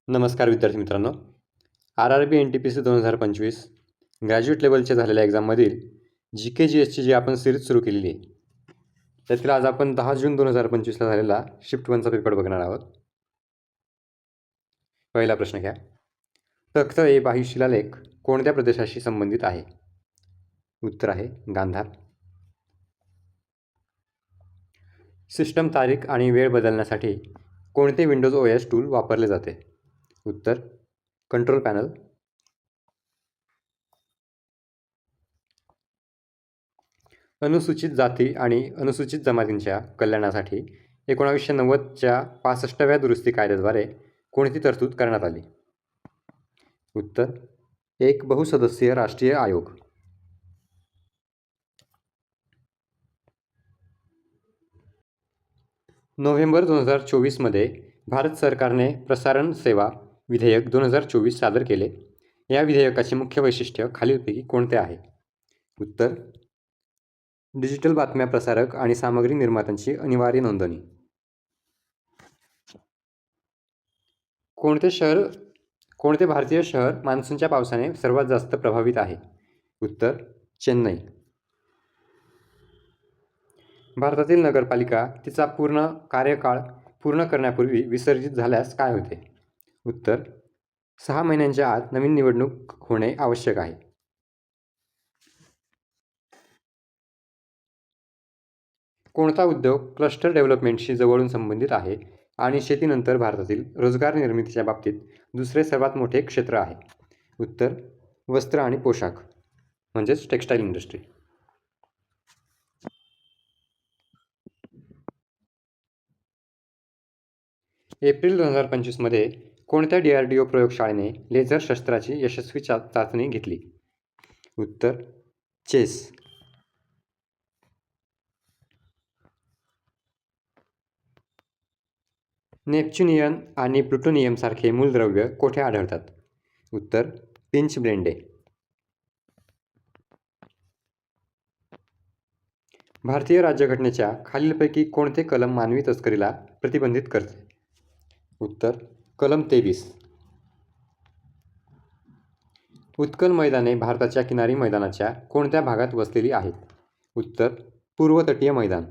नमस्कार विद्यार्थी मित्रांनो. RRB NTPC 2025 ग्रॅज्युएट लेवलच्या झालेल्या एक्झाममधील GK GSची जी आपण सिरीज सुरू केलेली आहे, त्यातील आज आपण 10 जून 2025ला झालेला शिफ्ट 1चा पेपर बघणार आहोत. पहिला प्रश्न घ्या. तख्त ए बाही शिलालेख कोणत्या प्रदेशाशी संबंधित आहे? उत्तर आहे गांधार. सिस्टम तारीख आणि वेळ बदलण्यासाठी कोणते विंडोज OS टूल वापरले जाते? उत्तर कंट्रोल पॅनल. अनुसूचित जाती आणि अनुसूचित जमातींच्या कल्याणासाठी 1990च्या 65व्या दुरुस्ती कायद्याद्वारे कोणती तरतूद करण्यात आली? उत्तर एक बहुसदस्यीय राष्ट्रीय आयोग. नोव्हेंबर 2024मध्ये भारत सरकारने प्रसारण सेवा विधेयक 2024 सादर केले. या विधेयकाचे मुख्य वैशिष्ट्य खालीलपैकी कोणते आहे? उत्तर डिजिटल बातम्या प्रसारक आणि सामग्री निर्मात्यांची अनिवार्य नोंदणी. कोणते भारतीय शहर मान्सूनच्या पावसाने सर्वात जास्त प्रभावित आहे? उत्तर चेन्नई. भारतातील नगरपालिका तिचा पूर्ण कार्यकाळ पूर्ण करण्यापूर्वी विसर्जित झाल्यास काय होते? उत्तर 6 महिन्यांच्या आत नवीन निवडणूक होणे आवश्यक आहे. कोणता उद्योग क्लस्टर डेव्हलपमेंटशी जवळून संबंधित आहे आणि शेतीनंतर भारतातील रोजगार निर्मितीच्या बाबतीत दुसरे सर्वात मोठे क्षेत्र आहे? उत्तर वस्त्र आणि पोशाख म्हणजेच टेक्स्टाईल इंडस्ट्री. एप्रिल 2025मध्ये कोणत्या DRDO प्रयोगशाळेने लेझर शस्त्राची यशस्वी चाचणी घेतली? उत्तर चेस. नेपच्युनियन आणि प्लुटोनियम सारखे मूलद्रव्य कोठे आढळतात? उत्तर पिंच ब्रेंडे. भारतीय राज्यघटनेच्या खालीलपैकी कोणते कलम मानवी तस्करीला प्रतिबंधित करते? उत्तर कलम 23. उत्कल मैदाने भारताच्या किनारी मैदानाच्या कोणत्या भागात वसलेली आहेत? उत्तर पूर्व तटीय मैदान.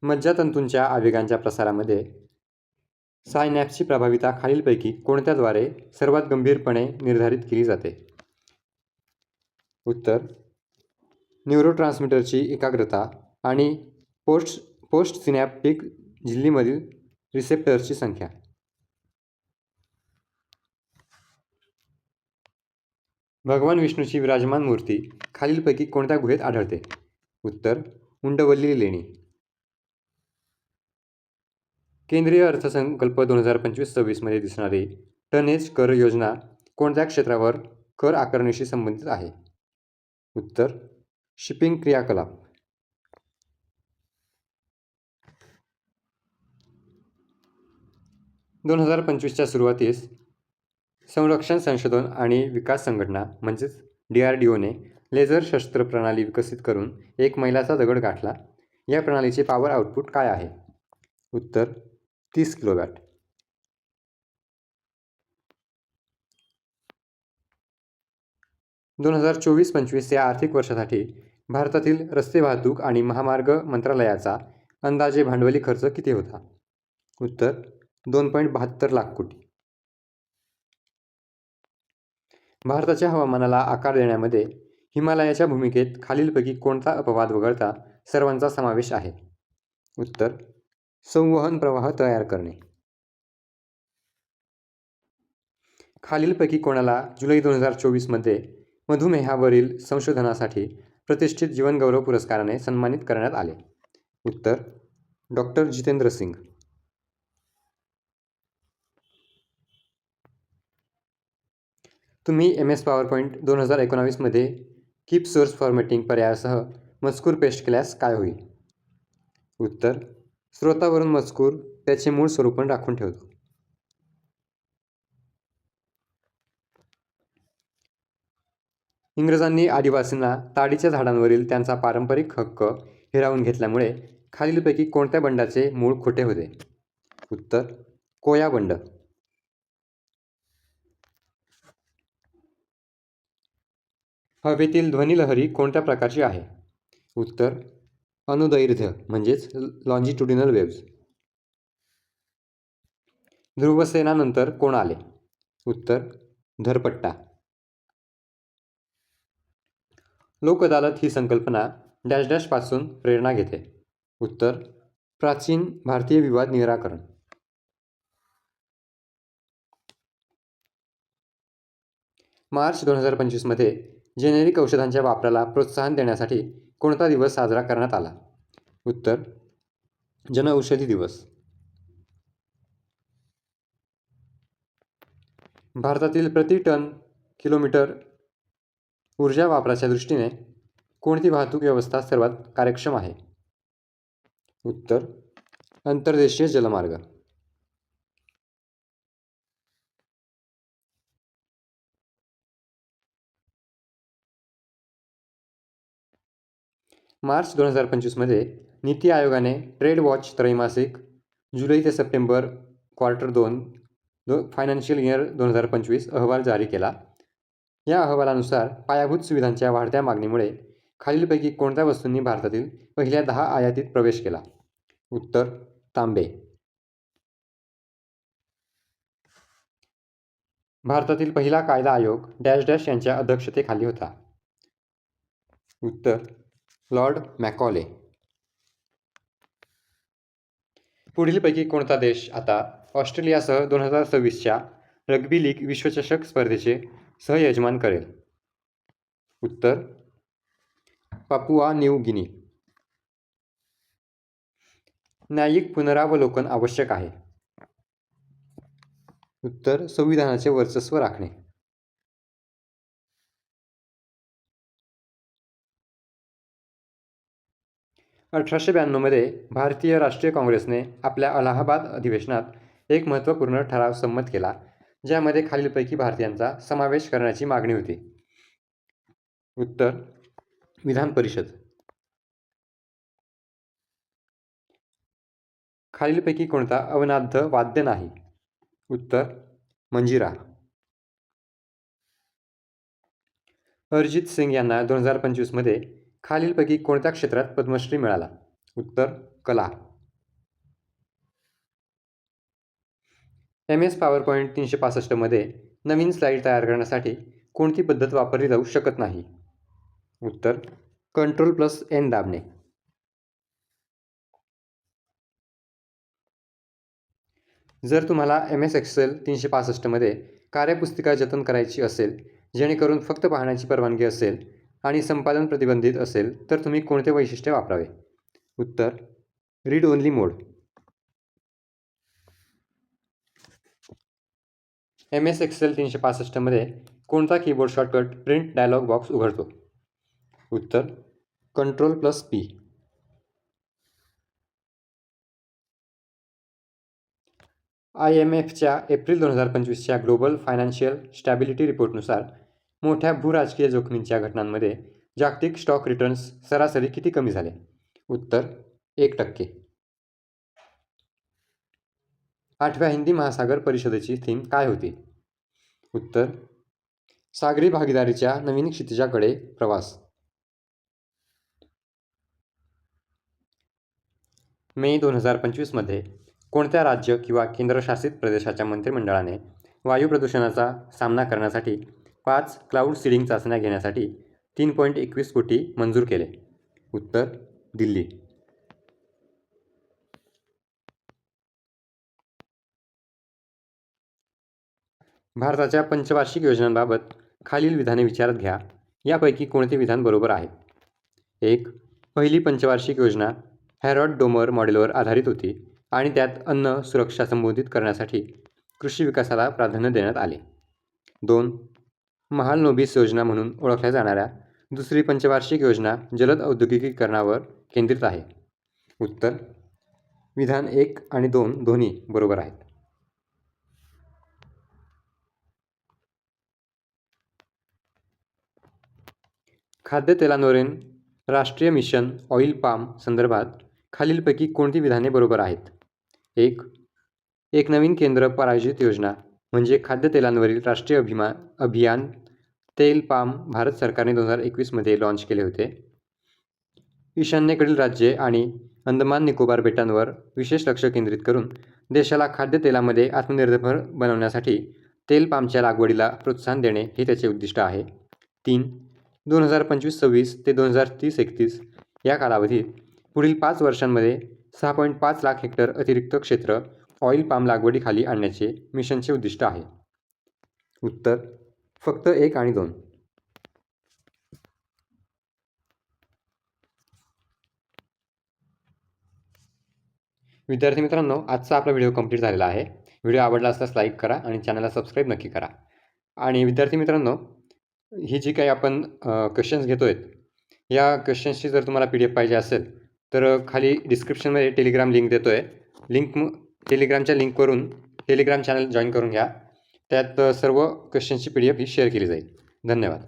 मज्जातंतूंच्या आवेगांच्या प्रसारामध्ये सायनॅप्सची प्रभाविता खालीलपैकी कोणत्याद्वारे सर्वात गंभीरपणे निर्धारित केली जाते? उत्तर न्यूरोट्रान्समीटरची एकाग्रता आणि पोस्ट सिनॅप्टिक झिल्लीमधील रिसेप्टर्सची संख्या. भगवान विष्णूची विराजमान मूर्ती खालीलपैकी कोणत्या गुहेत आढळते? उत्तर उंडवल्ली लेणी. केंद्रीय अर्थसंकल्प 2025-26 मध्ये दिसणारी टनेज कर योजना कोणत्या क्षेत्रावर कर आकारणीशी संबंधित आहे? उत्तर शिपिंग क्रियाकलाप. - 2025च्या सुरुवातीस संरक्षण संशोधन आणि विकास संघटना म्हणजेच DRDOने लेझर शस्त्र प्रणाली विकसित करून एक मैलाचा दगड गाठला. या प्रणालीचे पॉवर आउटपुट काय आहे? उत्तर 30 किलोवॅट. - 2024-25 या आर्थिक वर्षासाठी भारतातील रस्ते वाहतूक आणि महामार्ग मंत्रालयाचा अंदाजे भांडवली खर्च किती होता? उत्तर 2.72 लाख कोटी. भारताच्या हवामानाला आकार देण्यामध्ये हिमालयाच्या भूमिकेत खालीलपैकी कोणता अपवाद वगळता सर्वांचा समावेश आहे? उत्तर संवहन प्रवाह तयार करणे. खालीलपैकी कोणाला जुलै 2024मध्ये मधुमेहावरील संशोधनासाठी प्रतिष्ठित जीवनगौरव पुरस्काराने सन्मानित करण्यात आले? उत्तर डॉक्टर जितेंद्र सिंग. तुम्ही MS PowerPoint 2019मध्ये कीप सोर्स फॉर्मॅटिंग पर्यायासह मजकूर पेस्ट केल्यास काय होईल? उत्तर स्रोतावरून मजकूर त्याचे मूळ स्वरूप राखून ठेवतो. इंग्रजांनी आदिवासींना ताडीच्या झाडांवरील त्यांचा पारंपरिक हक्क हिरावून घेतल्यामुळे खालीलपैकी कोणत्या बंडाचे मूळ खोटे होते? उत्तर कोया बंड. हवेतील ध्वनिलहरी कोणत्या प्रकारची आहे? उत्तर अनुदैर्ध्य म्हणजेच लॉन्जिट्युडिनल वेव्ज. ध्रुवसेनानंतर कोण आले? उत्तर धरपट्टा. लोक अदालत ही संकल्पना डॅश डॅश पासून प्रेरणा घेते? उत्तर प्राचीन भारतीय विवाद निराकरण. मार्च 2025 मध्ये जेनेरिक औषधांच्या वापराला प्रोत्साहन देण्यासाठी कोणता दिवस साजरा करण्यात आला? उत्तर जनऔषधी दिवस. भारतातील प्रति टन किलोमीटर ऊर्जा वापराच्या दृष्टीने कोणती वाहतूक व्यवस्था सर्वात कार्यक्षम आहे? उत्तर अंतर्देशीय जलमार्ग. मार्च 2025 मध्ये नीती आयोगाने ट्रेड वॉच त्रैमासिक जुलै ते सप्टेंबर Q2 फायनान्शियल इयर 2025 अहवाल जारी केला. या अहवालानुसार पायाभूत सुविधांच्या वाढत्या मागणीमुळे खालीलपैकी कोणत्या वस्तूंनी भारतातील पहिल्या 10 आयातीत प्रवेश केला? उत्तर तांबे. भारतातील पहिला कायदा आयोग डॅश डॅश यांच्या अध्यक्षतेखाली होता? उत्तर लॉर्ड मॅकॉले. पुढीलपैकी कोणता देश आता ऑस्ट्रेलियासह 2026च्या रग्बी लीग विश्वचषक स्पर्धेचे सहयजमान करेल? उत्तर पापुआ न्यू गिनी. न्यायिक पुनरावलोकन आवश्यक आहे? उत्तर संविधानाचे वर्चस्व राखणे. 1892 मध्ये भारतीय राष्ट्रीय काँग्रेसने आपल्या अलाहाबाद अधिवेशनात एक महत्त्वपूर्ण ठराव संमत केला, ज्यामध्ये खालीलपैकी भारतीयांचा समावेश करण्याची मागणी होती? उत्तर विधान परिषद. खालीलपैकी कोणता अवनाद्य वाद्य नाही? उत्तर मंजिरा. अरिजित सिंग यांना 2025 मध्ये खालीलपैकी कोणत्या क्षेत्रात पद्मश्री मिळाला? उत्तर कला. MS PowerPoint 365 मध्ये नवीन स्लाईड तयार करण्यासाठी कोणती पद्धत वापरली जाऊ शकत नाही? उत्तर Ctrl+N दाबणे. जर तुम्हाला MS Excel 365 मध्ये कार्यपुस्तिका जतन करायची असेल, जेणेकरून फक्त पाहण्याची परवानगी असेल आणि संपादन प्रतिबंधित असेल, तर तुम्ही कोणते वैशिष्ट्य वापरावे? उत्तर read only mode. MS Excel 365 मध्ये कोणता keyboard shortcut print dialog box उघडतो? उत्तर Ctrl+P. IMFच्या एप्रिल 2025च्या ग्लोबल फायनान्शियल स्टॅबिलिटी रिपोर्टनुसार मोठ्या भूराजकीय जोखमींच्या घटनांमध्ये जागतिक स्टॉक रिटर्न्स सरासरी किती कमी झाले? उत्तर 1%. 8व्या हिंदी महासागर परिषदेची थीम काय होती? उत्तर सागरी भागीदारीच्या नवीन क्षितिजाकडे प्रवास. मे 2025 मध्ये कोणत्या राज्य किंवा केंद्रशासित प्रदेशाच्या मंत्रिमंडळाने वायू प्रदूषणाचा सामना करण्यासाठी 5 क्लाउड सीडिंग चाचण्या घेण्यासाठी 3.21 कोटी मंजूर केले? उत्तर दिल्ली. भारताच्या पंचवार्षिक योजनांबाबत खालील विधाने विचारात घ्या. यापैकी कोणते विधान बरोबर आहे? 1. पहिली पंचवार्षिक योजना हॅरॉड डोमर मॉडेलवर आधारित होती आणि त्यात अन्न सुरक्षा संबोधित करण्यासाठी कृषी विकासाला प्राधान्य देण्यात आले. 2. महालनोबिस योजना म्हणून ओळखल्या जाणाऱ्या दुसरी पंचवार्षिक योजना जलद औद्योगिकीकरणावर केंद्रित आहे. उत्तर विधान 1 आणि 2 दोन्ही बरोबर आहेत. खाद्यतेलांवरील राष्ट्रीय मिशन ऑइल पाम संदर्भात खालीलपैकी कोणती विधाने बरोबर आहेत? एक नवीन केंद्र प्रायोजित योजना म्हणजे खाद्यतेलांवरील राष्ट्रीय अभियान तेल पाम भारत सरकारने 2021 लॉन्च केले होते. ईशान्येकडील राज्ये आणि अंदमान निकोबार बेटांवर विशेष लक्ष केंद्रित करून देशाला खाद्यतेलामध्ये आत्मनिर्भर बनवण्यासाठी तेल पामच्या लागवडीला प्रोत्साहन देणे हे त्याचे उद्दिष्ट आहे. 2025-26 ते 2030-31 या कालावधीत पुढील 5 वर्षांमध्ये 6.5 लाख हेक्टर अतिरिक्त क्षेत्र ऑइल पाम लागवडीखाली आणण्याचे मिशनचे उद्दिष्ट आहे. उत्तर फक्त 1 आणि 2. विद्यार्थी मित्रांनो, आजचा आपला व्हिडिओ कंप्लीट झालेला आहे. व्हिडिओ आवडला असल्यास लाईक करा आणि चॅनलला सबस्क्राईब नक्की करा. आणि विद्यार्थी मित्रांनो, ही जी काही आपण क्वेश्चन्स घेतो आहेत, या क्वेश्चन्सची जर तुम्हाला PDF पाहिजे असेल तर खाली डिस्क्रिप्शनमध्ये टेलिग्राम लिंक देतो आहे. टेलिग्रामच्या लिंकवरून टेलिग्राम चॅनल जॉईन करून घ्या. त्यात सर्व क्वेश्चन्सची PDF ही शेअर केली जाईल. धन्यवाद.